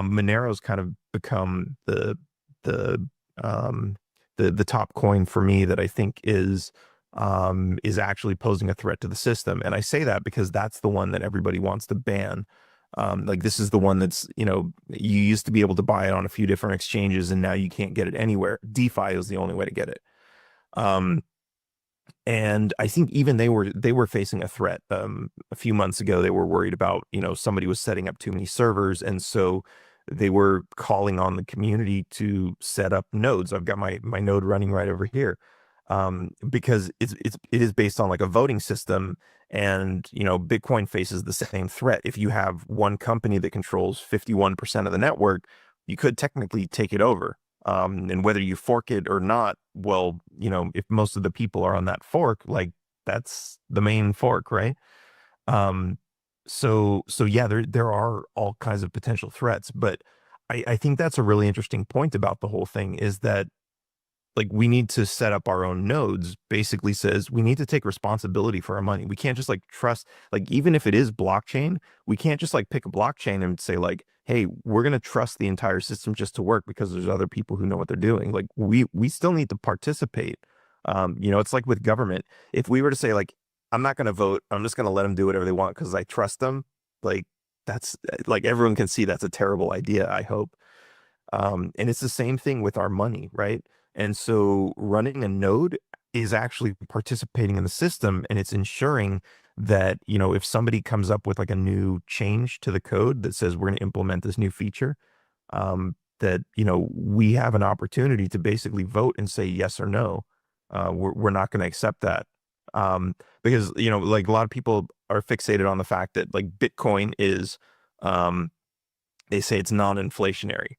Monero's kind of become the um, the top coin for me that I think is actually posing a threat to the system. And I say that because that's the one that everybody wants to ban. Like this is the one that's, you used to be able to buy it on a few different exchanges and now you can't get it anywhere. DeFi is the only way to get it. Um, and I think even they were facing a threat. A few months ago, they were worried about, somebody was setting up too many servers, and so they were calling on the community to set up nodes. I've got my node running right over here, because it is based on like a voting system, and Bitcoin faces the same threat. If you have one company that controls 51% of the network, you could technically take it over. And whether you fork it or not, well, if most of the people are on that fork, like that's the main fork, right? Um, so yeah, there are all kinds of potential threats, but I think that's a really interesting point about the whole thing is that like we need to set up our own nodes basically says we need to take responsibility for our money. We can't just like trust, like even if it is blockchain, we can't just like pick a blockchain and say like, hey, we're going to trust the entire system just to work because there's other people who know what they're doing. Like we still need to participate. It's like with government. If we were to say like, I'm not going to vote, I'm just going to let them do whatever they want because I trust them, like that's like everyone can see that's a terrible idea, I hope. And it's the same thing with our money, right? And so running a node is actually participating in the system and it's ensuring that, if somebody comes up with like a new change to the code that says we're going to implement this new feature, that, we have an opportunity to basically vote and say yes or no. We're not going to accept that. Because, like a lot of people are fixated on the fact that like Bitcoin is, they say it's non-inflationary.